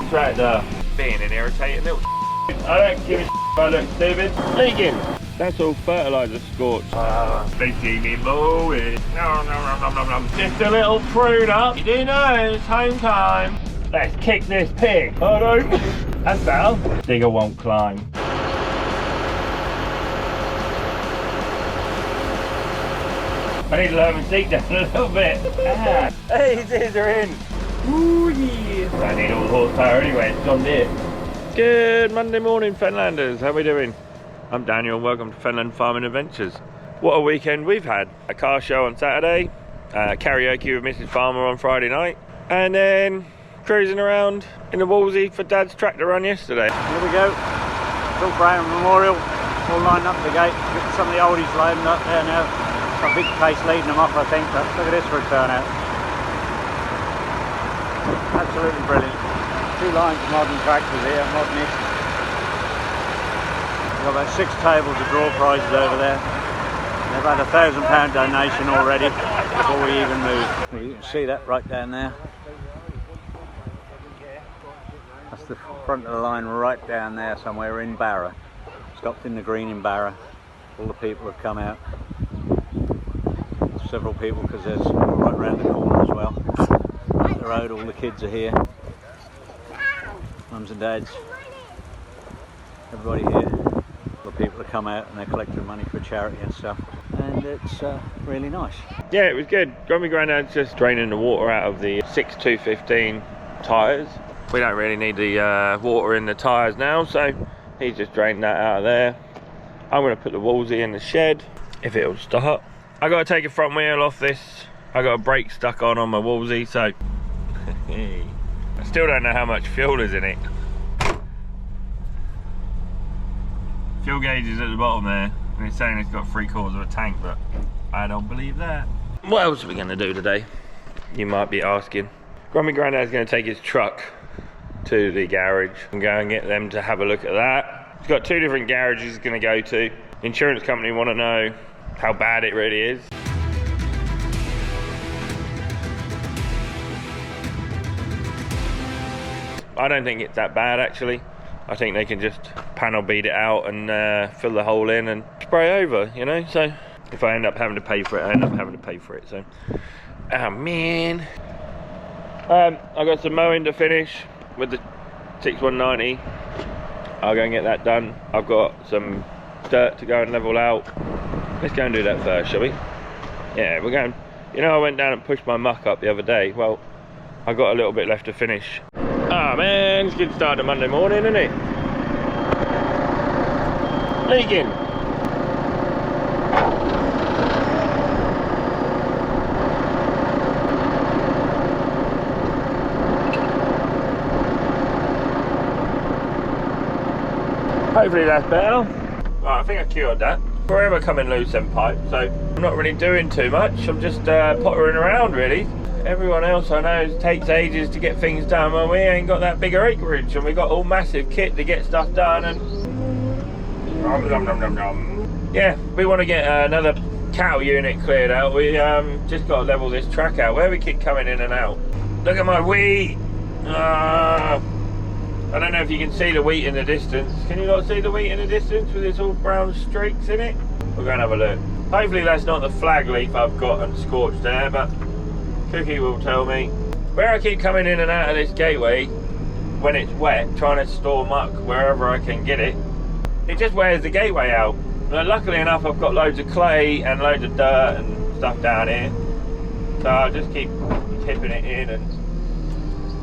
Tractor. Being an irritating little I don't give a if I look stupid. Leaking. That's all fertiliser scorched. They see me mowing. Just a little prune up. You do know it's home time. Let's kick this pig. Oh no. That's better. Digger won't climb. I need to lower my seat down a little bit. Ah. Hey, his ears are in. Ooh yeah. I need all the horsepower anyway, it's John Deere. Good Monday morning, Fenlanders. How are we doing? I'm Daniel and welcome to Fenland Farming Adventures. What a weekend we've had. A car show on Saturday, karaoke with Mrs. Farmer on Friday night, and then cruising around in the Wolsey for Dad's tractor run yesterday. Here we go. Phil Brown Memorial, all lined up at the gate. Got some of the oldies loading up there now. Got a big case leading them off, I think, but look at this for a turnout. Absolutely brilliant. Two lines of modern tractors here, modernish. We've got about 6 tables of draw prizes over there. They've had a £1,000 donation already before we even moved. Well, you can see that right down there. That's the front of the line right down there somewhere in Barra. Stopped in the green in Barra. All the people have come out. Several people because there's right round the corner as well. Up the road, all the kids are here. Mums and dads. Everybody here. All the people have come out and they're collecting money for charity and stuff. And it's really nice. Yeah, it was good. Grandmy Grandad's just draining the water out of the 6215 tyres. We don't really need the water in the tyres now, so he's just drained that out of there. I'm going to put the Wolsey in the shed, if it'll start. I got to take a front wheel off this. I got a brake stuck on my Wolsey, so I still don't know how much fuel is in it. Fuel gauge is at the bottom there, and it's saying it's got 3/4 of a tank, but I don't believe that. What else are we going to do today? You might be asking. Grandmy Grandad's going to take his truck to the garage and go and get them to have a look at that. He's got 2 different garages he's going to go to. The insurance company want to know how bad it really is. I don't think it's that bad actually. I think they can just panel beat it out and fill the hole in and spray over, you know. So if I end up having to pay for it, I end up having to pay for it. So, oh man. I've got some mowing to finish with the 6190. I'll go and get that done. I've got some dirt to go and level out. Let's go and do that first, shall we? Yeah, we're going. You know, I went down and pushed my muck up the other day. Well, I got a little bit left to finish. Ah, man, it's a good start to Monday morning, isn't it? Leaking. Hopefully that's better. Right, I think I cured that. Forever coming loose in pipe, so I'm not really doing too much. I'm just pottering around really. Everyone else I know takes ages to get things done. Well, we ain't got that bigger acreage and we got all massive kit to get stuff done and yeah, we want to get another cow unit cleared out. We just got to level this track out where we keep coming in and out. Look at my wheat. I don't know if you can see the wheat in the distance. Can you not see the wheat in the distance with its all brown streaks in it? We'll go and have a look. Hopefully that's not the flag leaf I've got and scorched there, but Cookie will tell me. Where I keep coming in and out of this gateway when it's wet, trying to store muck wherever I can get it, it just wears the gateway out. Now, luckily enough, I've got loads of clay and loads of dirt and stuff down here, so I'll just keep tipping it in and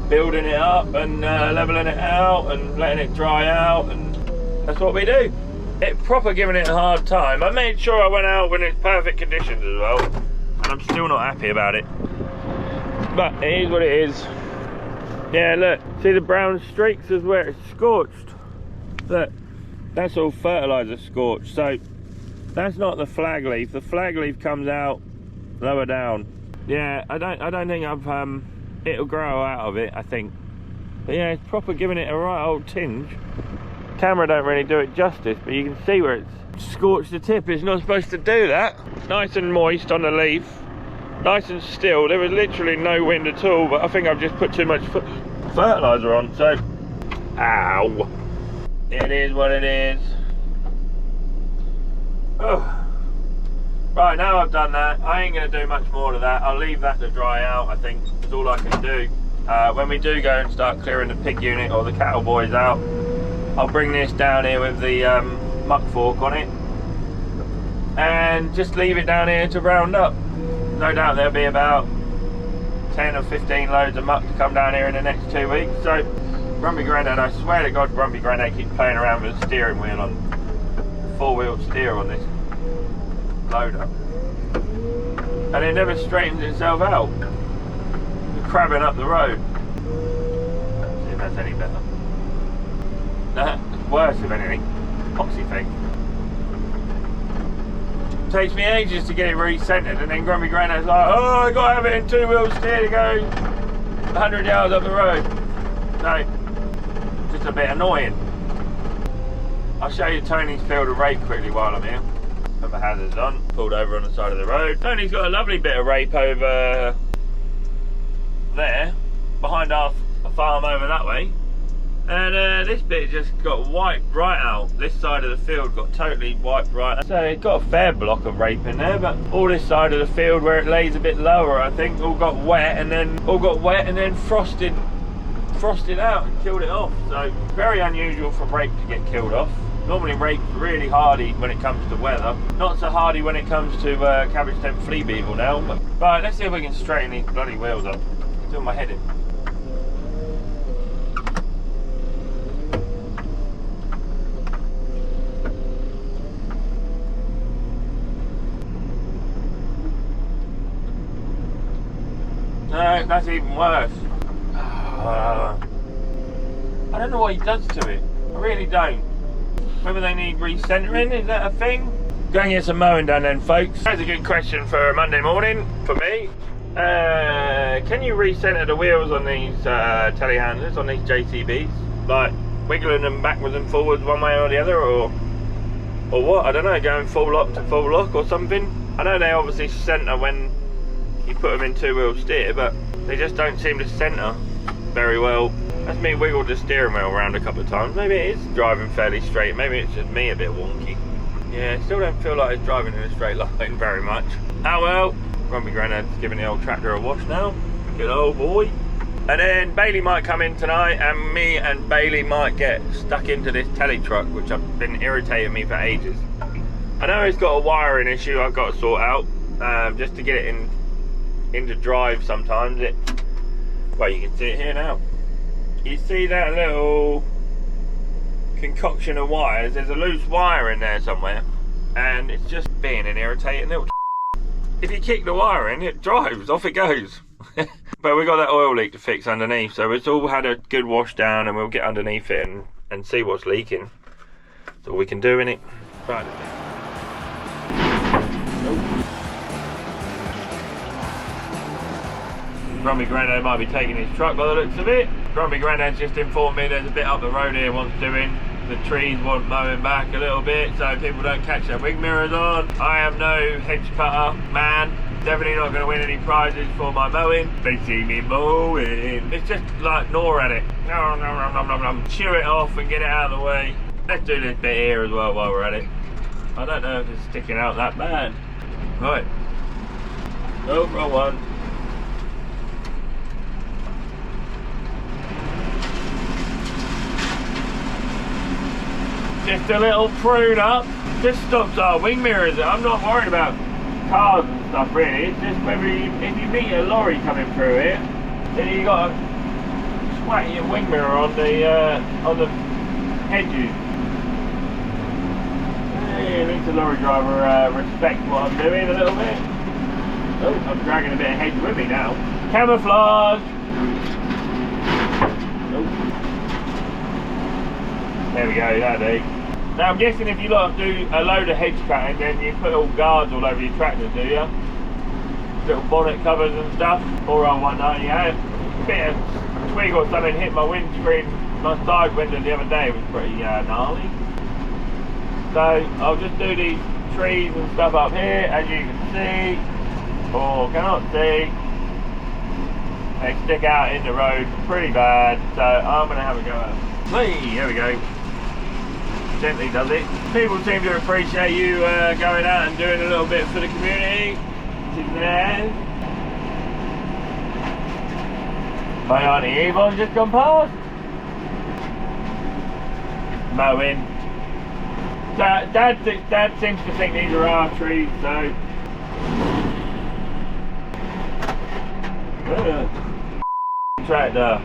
building it up and leveling it out and letting it dry out, and that's what we do. It's proper giving it a hard time. I made sure I went out when it's perfect conditions as well, and I'm still not happy about it, but it is what it is. Yeah, look, see the brown streaks is where it's scorched. Look, that's all fertiliser scorched, so that's not the flag leaf. The flag leaf comes out lower down. Yeah, I don't think I've it'll grow out of it, I think. But yeah, it's proper giving it a right old tinge. Camera don't really do it justice, but you can see where it's scorched the tip. It's not supposed to do that. It's nice and moist on the leaf. nice and still. There was literally no wind at all, but I think I've just put too much fertilizer on, so ow, it is what it is. Oh. Right, now I've done that, I ain't going to do much more to that. I'll leave that to dry out. I think that's all I can do. When we do go and start clearing the pig unit or the cattle boys out, I'll bring this down here with the muck fork on it and just leave it down here to round up. No doubt there'll be about 10 or 15 loads of muck to come down here in the next 2 weeks. So Grumpy Grandad, I swear to God, Grumpy Grandad keeps playing around with the steering wheel on, four-wheel steer on this loader, and it never straightens itself out. We're crabbing up the road. Let's see if that's any better. Nah, it's worse if anything. Poxy thing. Takes me ages to get it re-centered, and then Grumpy Grandad's like, oh, I gotta have it in two-wheel steer to go 100 yards up the road. So, just a bit annoying. I'll show you Tony's field of rape quickly while I'm here. Put my hazards on, pulled over on the side of the road. Tony's got a lovely bit of rape over there, behind our farm over that way. And this bit just got wiped right out. This side of the field got totally wiped right out. So it got a fair block of rape in there, but all this side of the field where it lays a bit lower, I think, all got wet and then frosted out and killed it off. So very unusual for rape to get killed off. Normally rape's really hardy when it comes to weather. Not so hardy when it comes to cabbage stem flea beetle now. But, right, let's see if we can straighten these bloody wheels up. Doing my head in. No, that's even worse. I don't know what he does to it. I really don't. Whether they need recentering, is that a thing? Go and get some mowing done then, folks. That's a good question for a Monday morning for me. Can you recenter the wheels on these telehandlers, on these JCBs? Like wiggling them backwards and forwards one way or the other, or what? I don't know, going full lock to full lock or something. I know they obviously center when you put them in two-wheel steer, but they just don't seem to center very well. That's me wiggled the steering wheel around a couple of times. Maybe it is driving fairly straight. Maybe it's just me a bit wonky. Yeah, still don't feel like it's driving in a straight line very much. Oh well. Grumpy Grandad's giving the old tractor a wash now. Good old boy. And then Bailey might come in tonight, and me and Bailey might get stuck into this telly truck, which have been irritating me for ages. I know it's got a wiring issue I've got to sort out, just to get it into drive sometimes. Well, you can see it here now. You see that little concoction of wires? There's a loose wire in there somewhere, and it's just being an irritating little. If you kick the wire in, it drives, off it goes. But we got that oil leak to fix underneath, so it's all had a good wash down, and we'll get underneath it and see what's leaking. That's all we can do in it. Right. Grumpy Grandad might be taking his truck by the looks of it. Grumpy Grandad's just informed me there's a bit up the road here wants doing. The trees want mowing back a little bit so people don't catch their wing mirrors on. I am no hedge cutter man. Definitely not going to win any prizes for my mowing. They see me mowing. It's just like gnaw at it. Nom, nom, nom, nom, nom, nom. Chew it off and get it out of the way. Let's do this bit here as well while we're at it. I don't know if it's sticking out that bad. Right. Oh, wrong one. Just a little prune up, just stops our wing mirrors. I'm not worried about cars and stuff really. It's just whether if you meet a lorry coming through here, then you got to swat your wing mirror on the hedges. Hey, at least the lorry driver respects what I'm doing a little bit. Oh, I'm dragging a bit of hedge with me now. Camouflage. Oh. There we go, that'll do. Now I'm guessing if you lot do a load of hedge cutting, then you put all guards all over your tractors, do you? Little bonnet covers and stuff. Or on 190, a bit of twig or something hit my windscreen, my side window the other day. It was pretty gnarly. So I'll just do these trees and stuff up here, as you can see. Oh, cannot see. They stick out in the road pretty bad, so I'm going to have a go at them. Hey, there we go. Gently does it. People seem to appreciate you going out and doing a little bit for the community. Which is nice. My auntie Yvonne just gone past. Mowing. Dad seems to think these are our trees, so. Tractor.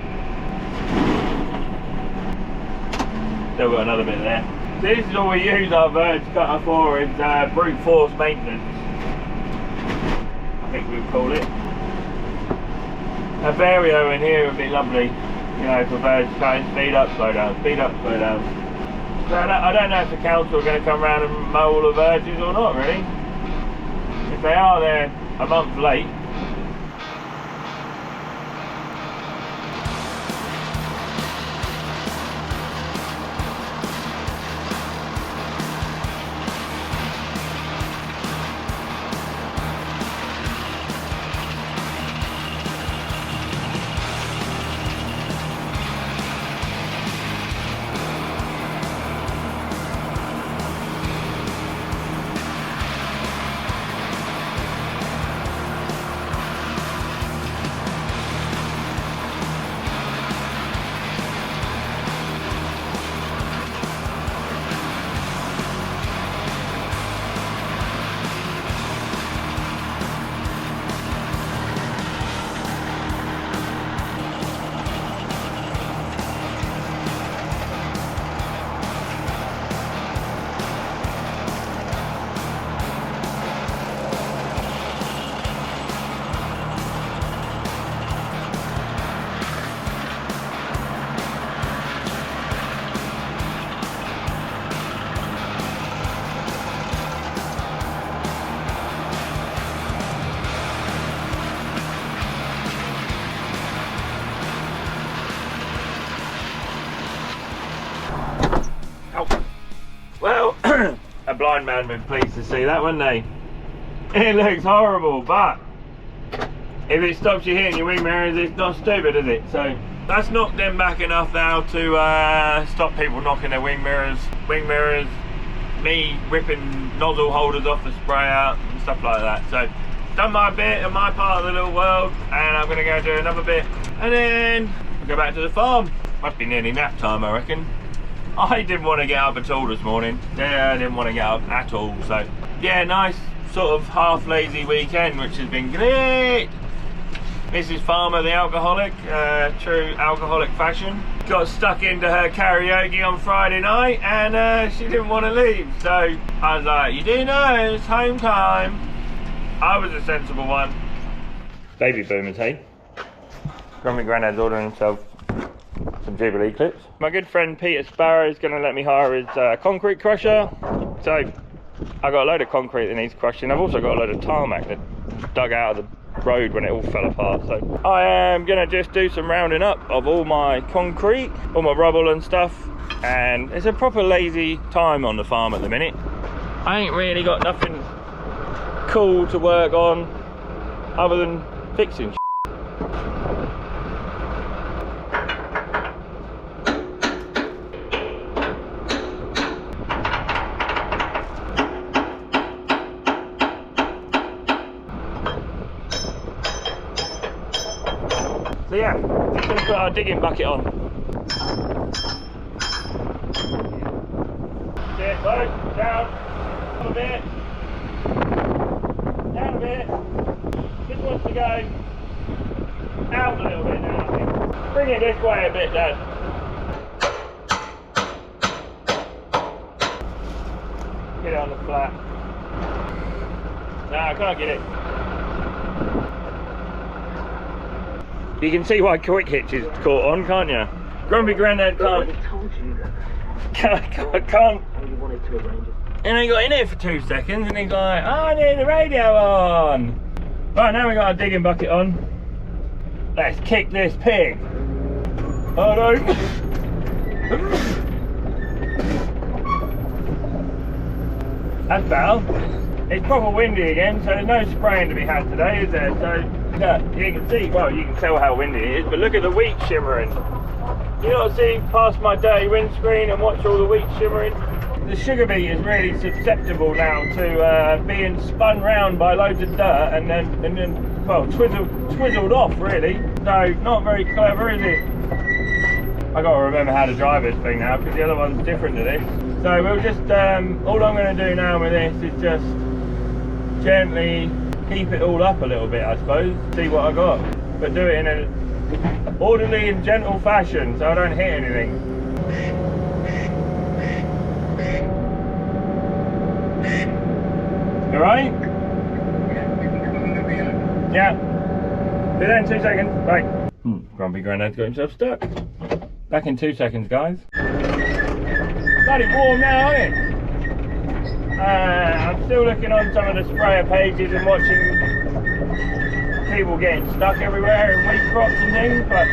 Still got another bit there. So this is all we use our verge cutter for, is brute force maintenance. I think we would call it. A vario in here would be lovely, you know, for verge cutting. Speed up, slow down, speed up, slow down. So I don't know if the council are going to come around and mow all the verges or not, really. If they are, they're a month late. Well, a blind man would be pleased to see that, wouldn't they? It looks horrible, but if it stops you hitting your wing mirrors, it's not stupid, is it? So that's knocked them back enough now to stop people knocking their wing mirrors, me ripping nozzle holders off the sprayer and stuff like that. So done my bit and my part of the little world, and I'm going to go do another bit, and then I'll go back to the farm. Must be nearly nap time, I reckon. I didn't want to get up at all this morning. Yeah, I didn't want to get up at all. So yeah, nice sort of half lazy weekend, which has been great. Mrs. Farmer, the alcoholic, true alcoholic fashion, got stuck into her karaoke on Friday night, and she didn't want to leave. So I was like, you do know it's home time. I was a sensible one. Baby boomers, hey? Grumpy Grandad's ordering himself some Jubilee clips. My good friend Peter Sparrow is going to let me hire his concrete crusher. So I got a load of concrete that needs crushing. I've also got a load of tarmac that dug out of the road when it all fell apart. So I am going to just do some rounding up of all my concrete, all my rubble and stuff. And it's a proper lazy time on the farm at the minute. I ain't really got nothing cool to work on other than fixing. So yeah, just going to put our digging bucket on. Get low, down a bit, down a bit. This wants to go out a little bit now, I think. Bring it this way a bit, Dad. Get it on the flat. No, I can't get it. You can see why Quick Hitch is caught on, can't you? Grumpy Grandad can't. Can't. And he got in here for 2 seconds and he's like, oh, I need the radio on. Right, now we got our digging bucket on. Let's kick this pig. Oh no. That's better. it's proper windy again, so there's no spraying to be had today, is there? So look, you can see, well, you can tell how windy it is, but look at the wheat shimmering. You not see past my dirty windscreen and watch all the wheat shimmering? The sugar beet is really susceptible now to being spun round by loads of dirt and then well, twizzled off really. So not very clever, is it? I got to remember how to drive this thing now because the other one's different to this. So we'll just all I'm going to do now with this is just gently keep it all up a little bit, I suppose. See what I got, but do it in an orderly and gentle fashion so I don't hit anything. You alright? Yeah. Be there in 2 seconds. Bye. Grumpy Grandad's got himself stuck. Back in 2 seconds, guys. Bloody warm now, isn't it? I'm still looking on some of the sprayer pages and watching people getting stuck everywhere in wheat crops and things, but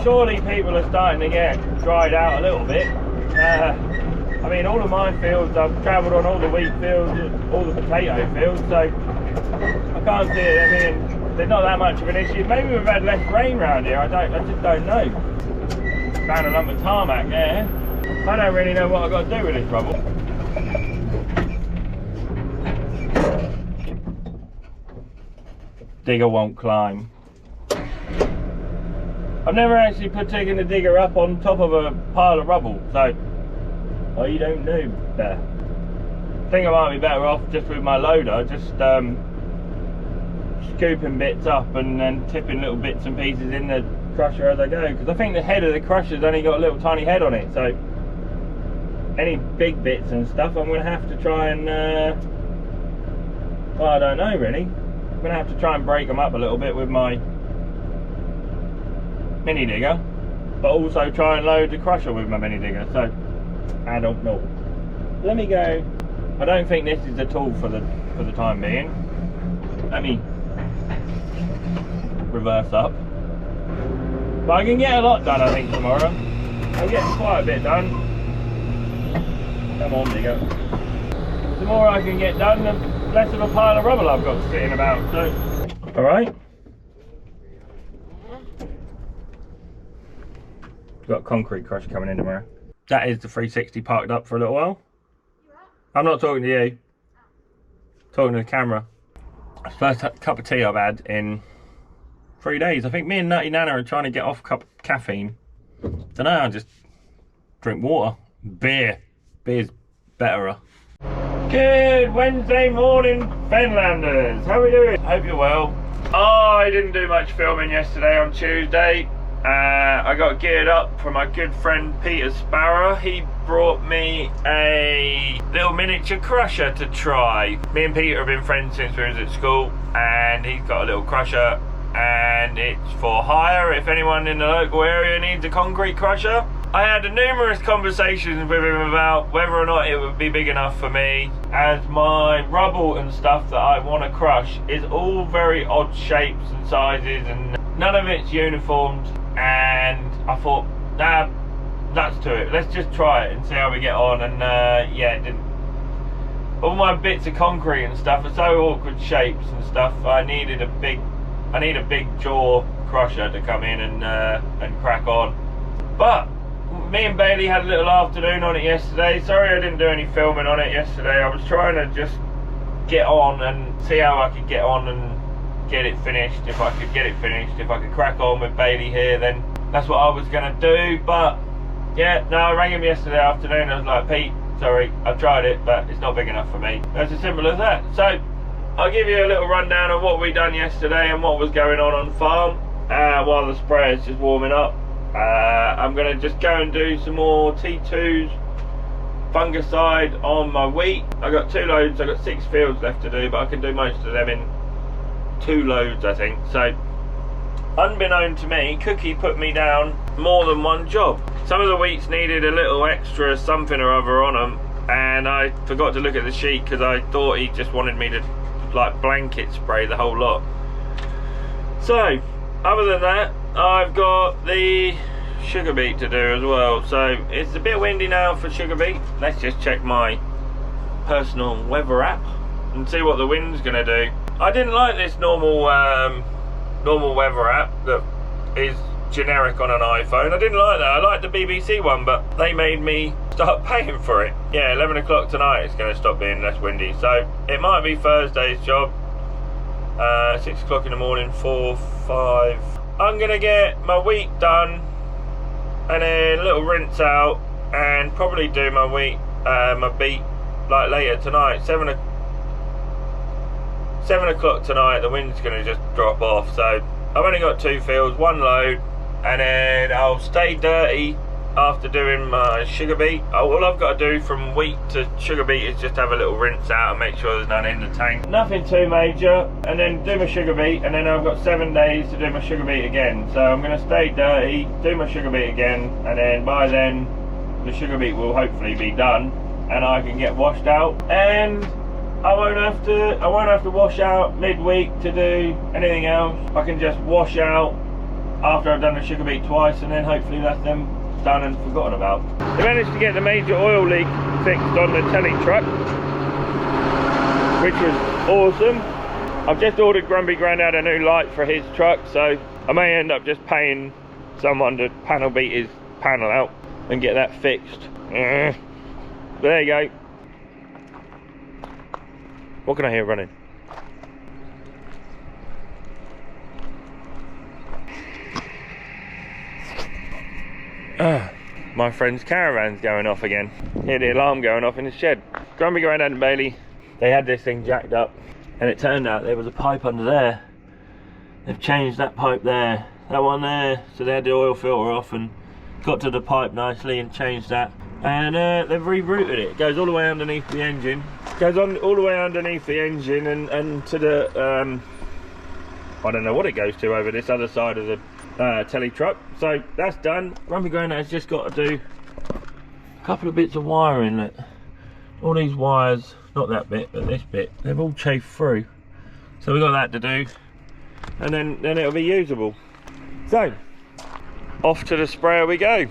surely people are starting to get dried out a little bit. I mean, all of my fields, I've travelled on all the wheat fields, all the potato fields, so I can't see it. I mean, there's not that much of an issue. Maybe we've had less rain around here. I just don't know. Found a lump of tarmac there. I don't really know what I've got to do with this rubble. Digger won't climb. I've never actually taken the digger up on top of a pile of rubble, so you don't know there. I think I might be better off just with my loader, just scooping bits up and then tipping little bits and pieces in the crusher as I go, because I think the head of the crusher's only got a little tiny head on it, so any big bits and stuff I'm going to have to try and well, I don't know really. I'm going to have to try and break them up a little bit with my mini digger, but also try and load the crusher with my mini digger, so I don't know. Let me go. I don't think this is the tool for the time being. Let me reverse up. But I can get a lot done, I think, tomorrow. I'll get quite a bit done. Come on, digger. The more I can get done, the less of a pile of rubble I've got sitting about. So, all right. Got a concrete crusher coming in tomorrow. That is the 360 parked up for a little while. I'm not talking to you. I'm talking to the camera. It's the first cup of tea I've had in 3 days. I think me and Nutty Nana are trying to get off caffeine. Don't know, I just drink water. Beer. Beer's better. Good Wednesday morning, Fenlanders. How are we doing? Hope you're well. I didn't do much filming yesterday on Tuesday. I got geared up for my good friend Peter Sparrow. He brought me a little miniature crusher to try. Me and Peter have been friends since we was at school, and he's got a little crusher and it's for hire if anyone in the local area needs a concrete crusher. I had numerous conversations with him about whether or not it would be big enough for me, as my rubble and stuff that I want to crush is all very odd shapes and sizes and none of it's uniformed. And I thought, nah, nuts to it, let's just try it and see how we get on. And yeah, it didn't. All my bits of concrete and stuff are so awkward shapes and stuff. I need a big jaw crusher to come in and crack on. But me and Bailey had a little afternoon on it yesterday. Sorry I didn't do any filming on it yesterday. I was trying to just get on and see how I could get on and get it finished. If I could get it finished, if I could crack on with Bailey here, then that's what I was going to do. But yeah, no, I rang him yesterday afternoon. I was like, Pete, sorry, I've tried it, but it's not big enough for me. It's as simple as that. So I'll give you a little rundown of what we done yesterday and what was going on farm while the sprayer's just warming up. I'm going to just go and do some more T2s fungicide on my wheat. I got 2 loads. I got 6 fields left to do, but I can do most of them in 2 loads, I think. So unbeknown to me, Cookie put me down more than one job. Some of the wheats needed a little extra something or other on them, and I forgot to look at the sheet because I thought he just wanted me to like blanket spray the whole lot. So other than that, I've got the sugar beet to do as well. So it's a bit windy now for sugar beet. Let's just check my personal weather app and see what the wind's gonna do. I didn't like this normal weather app that is generic on an iPhone. I didn't like that. I liked the BBC one, but they made me start paying for it. Yeah, 11 o'clock tonight it's going to stop being less windy, so it might be Thursday's job. 6 o'clock in the morning, 4, 5. I'm going to get my wheat done and then a little rinse out and probably do my wheat, my beet like later tonight. 7 o'clock tonight the wind's going to just drop off, so I've only got 2 fields, 1 load, and then I'll stay dirty after doing my sugar beet. All I've got to do from wheat to sugar beet is just have a little rinse out and make sure there's none in the tank. Nothing too major, and then do my sugar beet, and then I've got 7 days to do my sugar beet again. So I'm going to stay dirty, do my sugar beet again, and then by then the sugar beet will hopefully be done and I can get washed out, and I won't have to wash out midweek to do anything else. I can just wash out after I've done the sugar beet twice, and then hopefully that's them done and forgotten about. I managed to get the major oil leak fixed on the telly truck, which was awesome. I've just ordered Grumpy Grandad a new light for his truck, so I may end up just paying someone to panel beat his panel out and get that fixed. There you go. What can I hear running? My friend's caravan's going off again. Hear the alarm going off in the shed. Grumpy Grandad and Bailey, they had this thing jacked up, and it turned out there was a pipe under there. They've changed that pipe there, that one there, so they had the oil filter off and got to the pipe nicely and changed that. And they've rerouted it. It goes all the way underneath the engine. Goes on all the way underneath the engine and to the I don't know what it goes to over this other side of the telly truck. So that's done. Grumpy Grandad's just got to do a couple of bits of wiring. Look, all these wires, not that bit but this bit, they've all chafed through, so we've got that to do, and then it'll be usable. So off to the sprayer we go.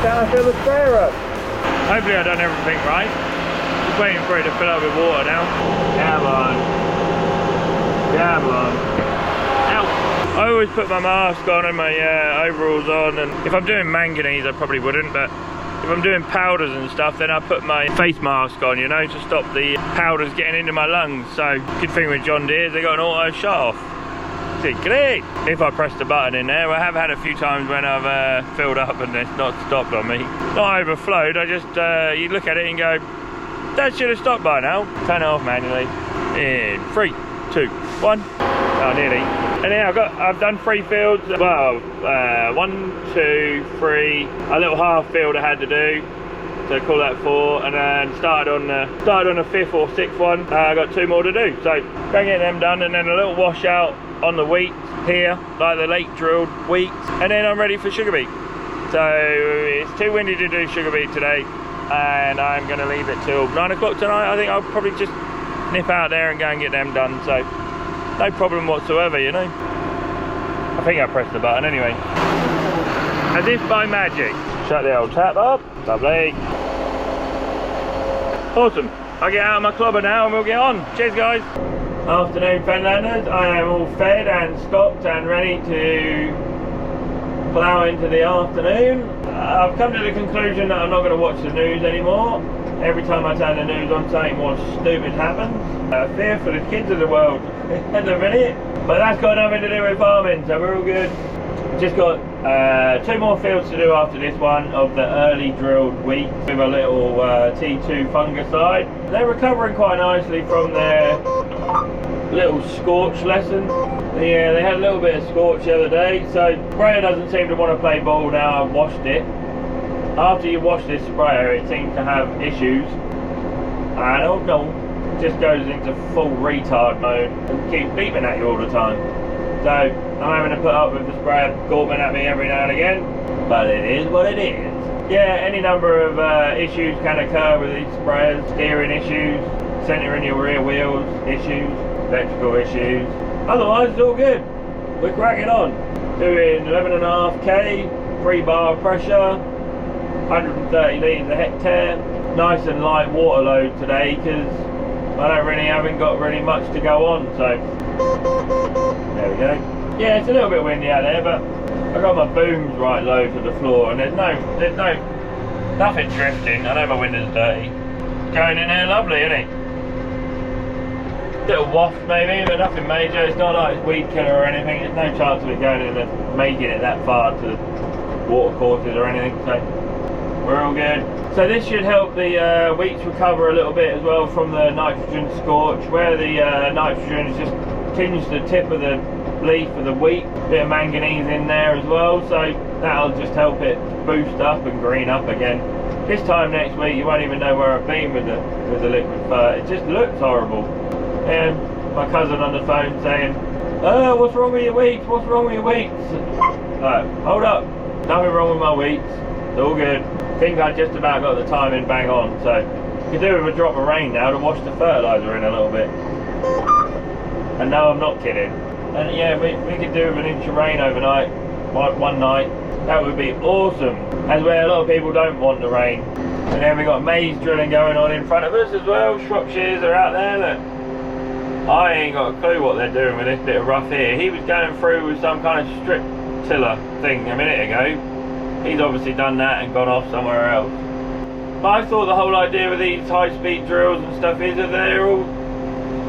Down I fill the sprayer up. Hopefully I've done everything right. Just waiting for it to fill up with water now. Come on. Come on. Ow. I always put my mask on and my overalls on, and if I'm doing manganese I probably wouldn't, but if I'm doing powders and stuff then I put my face mask on, you know, to stop the powders getting into my lungs. So good thing with John Deere, they got an auto shut off. Great. If I press the button in there, I have had a few times when I've filled up and it's not stopped on me. Not overflowed, I just, you look at it and go, that should have stopped by now. Turn it off manually. In 3, 2, 1. Oh, nearly. And yeah, I've done 3 fields. Well, 1, 2, 3. A little half field I had to do, so call that 4, and then started on the 5th or 6th one. I got 2 more to do, so go and get them done, and then a little washout on the wheat here, like the late drilled wheat, and then I'm ready for sugar beet. So it's too windy to do sugar beet today, and I'm going to leave it till 9 o'clock tonight. I think I'll probably just nip out there and go and get them done, so no problem whatsoever, you know. I think I pressed the button anyway. As if by magic. Shut the old tap up. Lovely. Awesome. I'll get out of my clobber now and we'll get on. Cheers, guys. Afternoon, Fenlanders. I am all fed and stocked and ready to plough into the afternoon. I've come to the conclusion that I'm not going to watch the news anymore. Every time I turn the news on, something more stupid happens. I fear for the kids of the world at the minute, but that's got nothing to do with farming, so we're all good. Just got 2 more fields to do after this one of the early drilled wheat with a little T2 fungicide. They're recovering quite nicely from their little scorch lesson. Yeah, they had a little bit of scorch the other day, so sprayer doesn't seem to want to play ball now. I've washed it. After you wash this sprayer, it seems to have issues. I don't know. It just goes into full retard mode and keeps beeping at you all the time. So I'm having to put up with the sprayer gawping at me every now and again, but it is what it is. Yeah, any number of issues can occur with these sprayers. Steering issues, centering your rear wheels issues, electrical issues. Otherwise it's all good. We're cracking on. Doing 11.5k, 3 bar pressure, 130 litres a hectare. Nice and light water load today because I haven't got really much to go on, so there we go. Yeah, it's a little bit windy out there, but I got my booms right low to the floor and there's nothing drifting. I know my window's dirty. Going in there lovely, isn't it? Little waft maybe, but nothing major. It's not like it's weed killer or anything. There's no chance of it going in and making it that far to the water courses or anything, so we're all good. So this should help the wheats recover a little bit as well from the nitrogen scorch, where the nitrogen has just tinged the tip of the leaf of the wheat. A bit of manganese in there as well, so that'll just help it boost up and green up again. This time next week you won't even know where I've been with the liquid fert. It just looks horrible. And my cousin on the phone saying, "Oh, what's wrong with your wheats? What's wrong with your wheats?" Hold up, nothing wrong with my wheats. It's all good. I think I just about got the timing bang on, so you can do with a drop of rain now to wash the fertiliser in a little bit. And no, I'm not kidding. And yeah, we could do with an inch of rain overnight, one night. That would be awesome. As where a lot of people don't want the rain. And then we got maize drilling going on in front of us as well. Shropshires are out there. That I ain't got a clue what they're doing with this bit of rough here. He was going through with some kind of strip tiller thing a minute ago. He's obviously done that and gone off somewhere else. But I thought the whole idea with these high-speed drills and stuff is that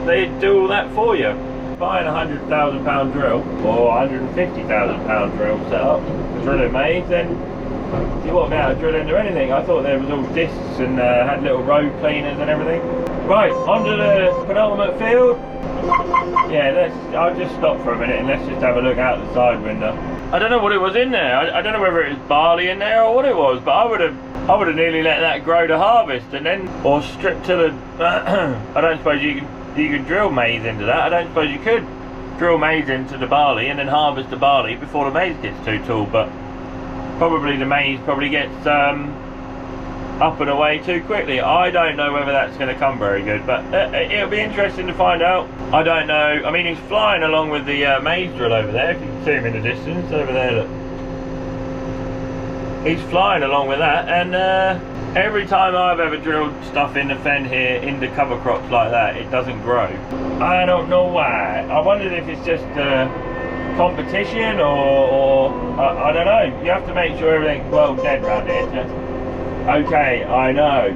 they do all that for you. Buying a £100,000 drill or £150,000 drill set up, drilling maize, then you won't be able to drill into anything. I thought there was all discs and had little road cleaners and everything. Right, onto the penultimate field. Yeah, I'll just stop for a minute and let's just have a look out the side window. I don't know what it was in there. I don't know whether it was barley in there or what it was, but I would have nearly let that grow to harvest and then, or strip to the. I don't suppose you could drill maize into that. I don't suppose you could drill maize into the barley and then harvest the barley before the maize gets too tall. But probably the maize gets up and away too quickly. I don't know whether that's going to come very good, but it'll be interesting to find out. I don't know. I mean, he's flying along with the maize drill over there. If you can see him in the distance over there, look. He's flying along with that, and every time I've ever drilled stuff in the fen here into cover crops like that, it doesn't grow. I don't know why. I wondered if it's just competition or I don't know. You have to make sure everything's well dead around here. Okay, I know.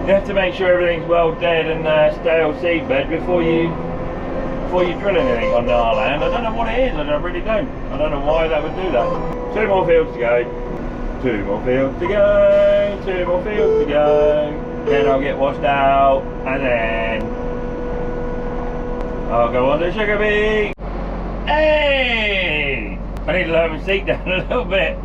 You have to make sure everything's well dead and stale seedbed before you drill anything on our land. I don't know what it is. I really don't. I don't know why that would do that. 2 more fields to go. 2 more fields to go. 2 more fields to go. Then I'll get washed out, and then I'll go on to sugar beet. Hey! I need to lower my seat down a little bit.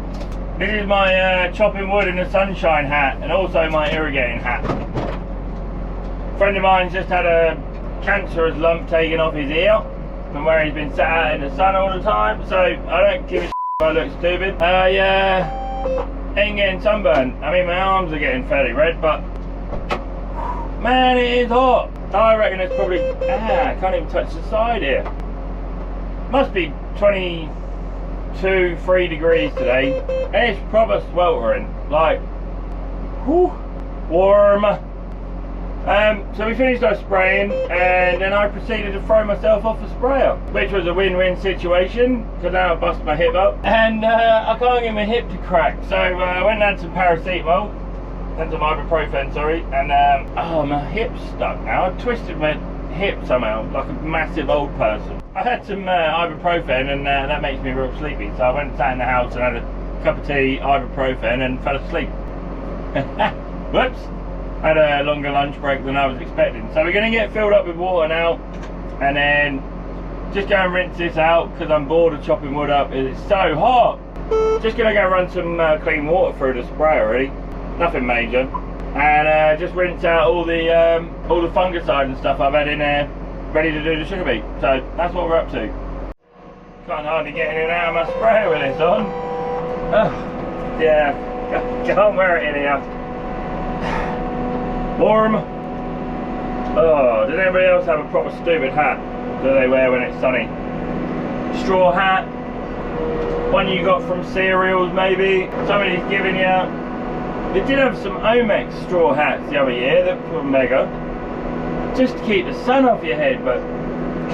This is my chopping wood in the sunshine hat, and also my irrigating hat. A friend of mine's just had a cancerous lump taken off his ear from where he's been sat out in the sun all the time, so I don't give a shit if I look stupid. Yeah, ain't getting sunburned. I mean, my arms are getting fairly red, but man, it is hot. I reckon it's probably, I can't even touch the side here. Must be 22, 3 degrees today. And it's proper sweltering, like, whew, warm. So we finished our spraying, and then I proceeded to throw myself off the sprayer, which was a win-win situation, because now I busted my hip up, and I can't get my hip to crack. So I went and had some paracetamol, and some ibuprofen, sorry, and oh, my hip's stuck now. I twisted my hip somehow, like a massive old person. I had some ibuprofen, and that makes me real sleepy, so I went and sat in the house and had a cup of tea, ibuprofen, and fell asleep. Whoops. Had a longer lunch break than I was expecting. So we're going to get filled up with water now, and then just go and rinse this out, because I'm bored of chopping wood up. It's so hot. Just going to go run some clean water through the sprayer, really. Nothing major. And just rinse out all the fungicide and stuff I've had in there, ready to do the sugar beet. So that's what we're up to. Can't hardly get in and out of my sprayer with this on. Oh, yeah, can't wear it in here. Warm. Oh, does anybody else have a proper stupid hat that they wear when it's sunny? Straw hat. One you got from cereals, maybe. Somebody's giving you. They did have some Omex straw hats the other year that were mega, just to keep the sun off your head, but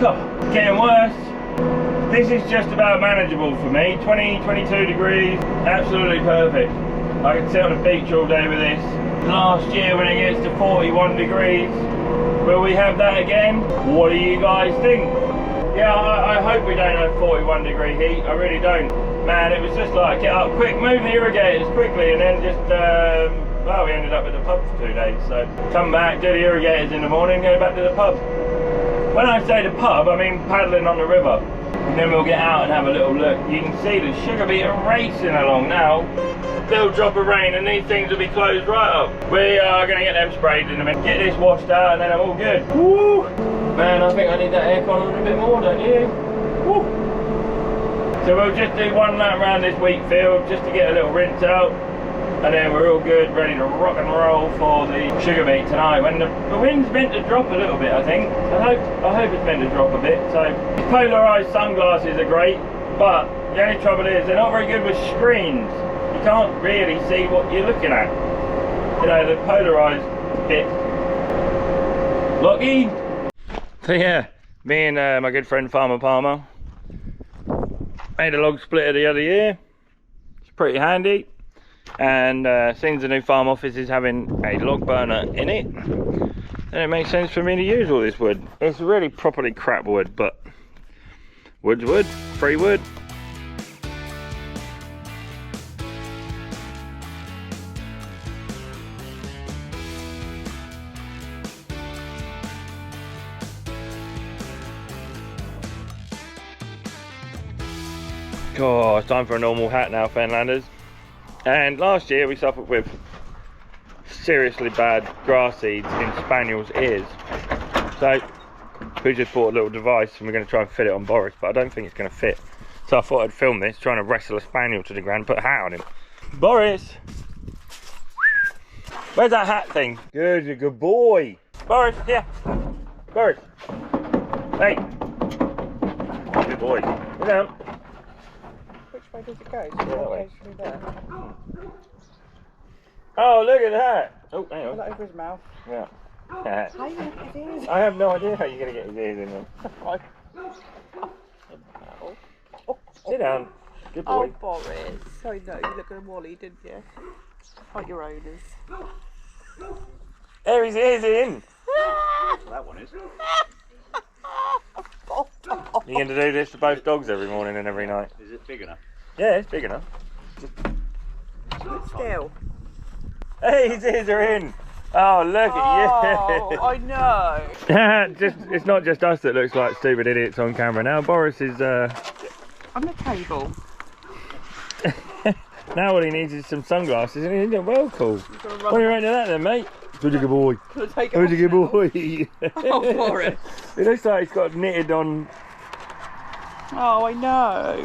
God, it's getting worse. This is just about manageable for me. 20, 22 degrees, absolutely perfect. I can sit on the beach all day with this. Last year when it gets to 41 degrees, will we have that again? What do you guys think? Yeah, I hope we don't have 41 degree heat, I really don't. Man, it was just like, get up quick, move the irrigators quickly, and then just, well, we ended up at the pub for 2 days. So come back, do the irrigators in the morning, go back to the pub. When I say the pub, I mean paddling on the river. And then we'll get out and have a little look. You can see the sugar beet are racing along now. Little drop of rain and these things will be closed right up. We are going to get them sprayed in a minute. Get this washed out and then I'm all good. Woo! Man, I think I need that aircon a little bit more, don't you? Woo! So we'll just do one lap around this wheat field just to get a little rinse out. And then we're all good, ready to rock and roll for the sugar beet tonight. When the wind's meant to drop a little bit, I think. I hope it's meant to drop a bit. So these polarised sunglasses are great, but the only trouble is they're not very good with screens. You can't really see what you're looking at. You know, the polarised bit. Lucky. So yeah, me and my good friend Farmer Palmer made a log splitter the other year. It's pretty handy. And since the new farm office is having a log burner in it, then it makes sense for me to use all this wood. It's really properly crap wood, but wood's wood, free wood. Oh, it's time for a normal hat now, Fenlanders. And last year we suffered with seriously bad grass seeds in Spaniel's ears. So we just bought a little device and we're going to try and fit it on Boris, but I don't think it's going to fit. So I thought I'd film this, trying to wrestle a Spaniel to the ground, put a hat on him. Boris! Where's that hat thing? Good, you're a good boy. Boris, here. Boris. Hey. Good boy. Sit down. Which way does it go? So that way through there. Oh, look at that! Oh, hang on. Put that over his mouth. Yeah. How are you going to get his ears? I have no idea how you're going to get his ears in there. Sit down. Good boy. Oh, Boris. I know, you looked at Wally, didn't you? Like your owners. There his ears in! That one is. You're going to do this for both dogs every morning and every night? Is it big enough? Yeah, it's big enough. Still. Hey, his ears are in! Oh, look at you! Oh, I know. It's not just us that looks like stupid idiots on camera now. Boris is On the table. now all he needs is some sunglasses and he's well cool. What do you rate to that then, mate? Who's a good boy? Who's a good boy? Oh, Boris. It looks like he's got knitted on. Oh, I know.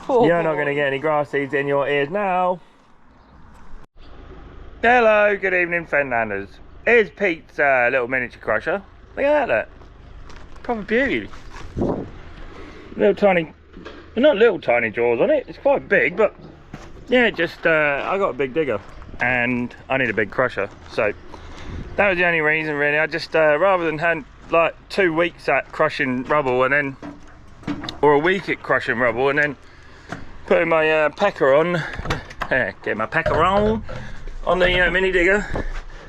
Poor You're boy. not going to get any grass seeds in your ears now. Hello, good evening, Fenlanders. Here's Pete's little miniature crusher. Look at that, look. Proper beauty. Little tiny, well, not little tiny jaws on it. It's quite big, but yeah, just I got a big digger and I need a big crusher. So that was the only reason, really. I just rather than had like 2 weeks at crushing rubble and then, or a week at crushing rubble and then putting my pecker on, get my pecker on the mini digger,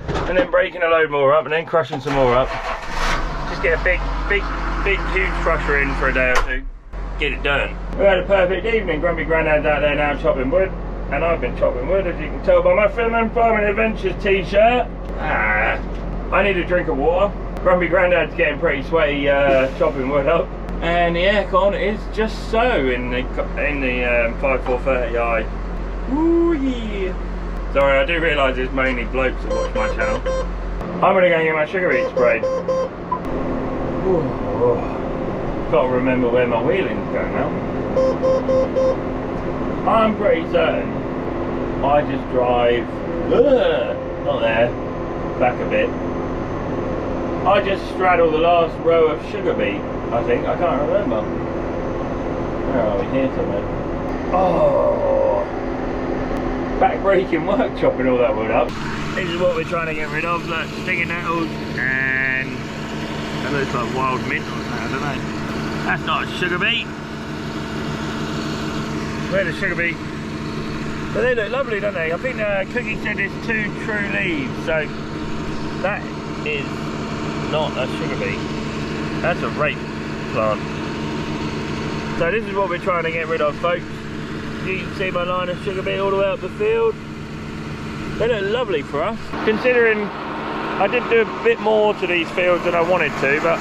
and then breaking a load more up and then crushing some more up. Just get a big huge crusher in for a day or two, get it done. We had a perfect evening. Grumpy Grandad's out there now chopping wood, and I've been chopping wood, as you can tell by my Fenland Farming Adventures t-shirt. I need a drink of water. Grumpy Grandad's getting pretty sweaty chopping wood up, and the aircon is just so in the 5430i. Ooh yeah. Sorry, I do realise there's mainly blokes that watch my channel. I'm gonna go and get my sugar beet sprayed. Got to remember where my wheeling's going now. I'm pretty certain I just drive, not there, back a bit. I just straddle the last row of sugar beet, I think. I can't remember. Where are we? Here somewhere. Oh, back-breaking work chopping all that wood up. This is what we're trying to get rid of. Look, stinging nettles, and that looks like wild mint or something, I don't know. That's not a sugar beet. Where's the sugar beet? But they look lovely, don't they? I think Cookie said there's 2 true leaves, so that is not a sugar beet. That's a rape plant. So this is what we're trying to get rid of, folks. You can see my line of sugar beet all the way up the field. They look lovely for us. Considering I did do a bit more to these fields than I wanted to, but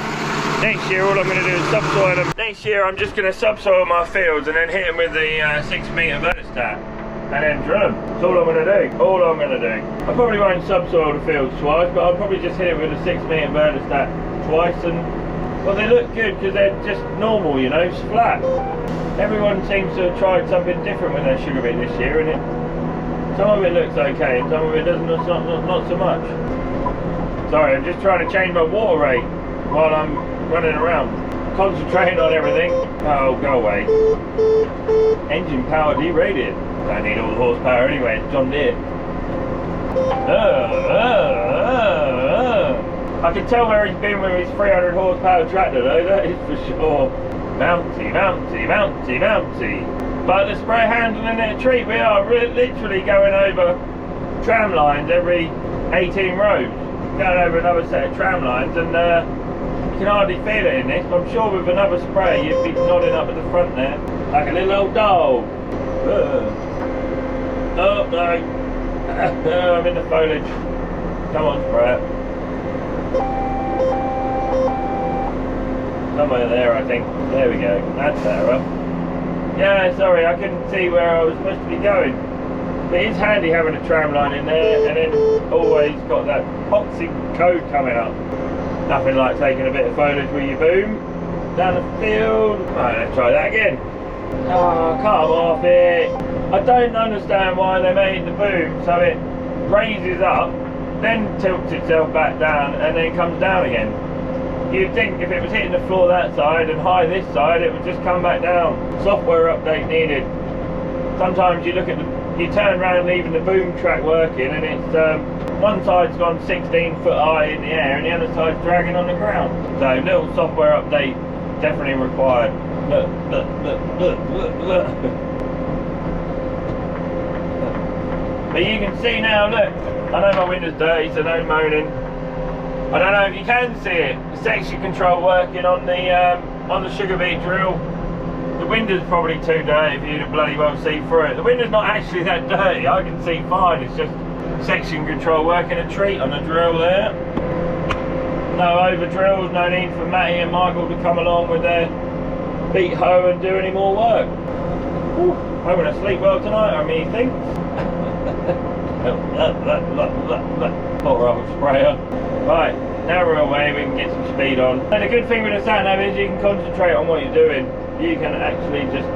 next year all I'm going to do is subsoil them. Next year I'm just going to subsoil my fields and then hit them with the 6 metre vertistat and then drill them. That's all I'm going to do. All I'm going to do. I probably won't subsoil the fields twice, but I'll probably just hit it with a 6 metre vertistat twice, and well, they look good because they're just normal, you know, it's flat. Everyone seems to have tried something different with their sugar beet this year, and some of it looks okay and some of it doesn't, not so much. Sorry, I'm just trying to change my water rate while I'm running around, concentrating on everything. Oh, go away. Engine power derated. Don't need all the horsepower anyway, it's John Deere. I can tell where he's been with his 300 horsepower tractor though, that is for sure. Bouncy, bouncy, bouncy, bouncy. But the spray handling it a treat. We are literally going over tram lines every 18 rows. Going over another set of tram lines, and you can hardly feel it in this. I'm sure with another spray you'd be nodding up at the front there like a little old dog. Oh no. I'm in the foliage. Come on, spray it. Somewhere there, I think. There we go. That's better. Yeah, sorry, I couldn't see where I was supposed to be going. But it's handy having a tram line in there, and then always got that boxing code coming up. Nothing like taking a bit of foliage with your boom down the field. Right, let's try that again. Oh, come off it. I don't understand why they made the boom so it raises up, then tilts itself back down, and then comes down again. You'd think if it was hitting the floor that side and high this side, it would just come back down. Software update needed. Sometimes you look at you turn around leaving the boom track working, and it's one side's gone 16 foot high in the air and the other side's dragging on the ground. So little software update definitely required. Look, look, look, look, look, look. But you can see now, look, I know my window's dirty, so no moaning. I don't know if you can see it. The section control working on the sugar beet drill. The window's probably too dirty for you to bloody well see through it. The window's not actually that dirty. I can see fine. It's just section control working a treat on the drill there. No over drills. No need for Matty and Michael to come along with their beet hoe and do any more work. Whew, I'm going to sleep well tonight, I mean, thinks. Hot roll sprayer. Right, now we're away, we can get some speed on. And the good thing with the sat nav is you can concentrate on what you're doing. You can actually just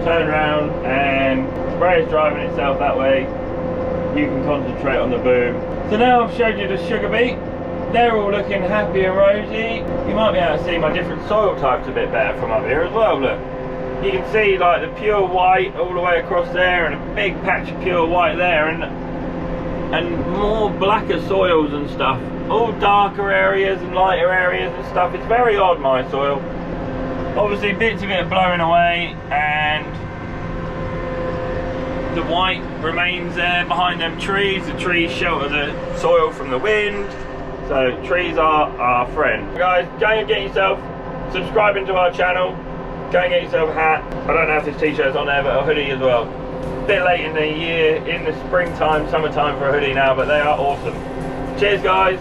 turn around and spray is driving itself that way. you can concentrate on the boom. So now I've showed you the sugar beet. They're all looking happy and rosy. You might be able to see my different soil types a bit better from up here as well, look. You can see like the pure white all the way across there, and a big patch of pure white there, and more blacker soils and stuff. All darker areas and lighter areas and stuff. It's very odd, my soil. Obviously bits of it are blowing away, and the white remains there behind them trees. The trees shelter the soil from the wind, so trees are our friend. Guys, go and get yourself subscribing to our channel. Go and get yourself a hat. I don't know if this t-shirt's on there, but a hoodie as well. Bit late in the year, in the springtime, summertime for a hoodie now, but they are awesome. Cheers guys.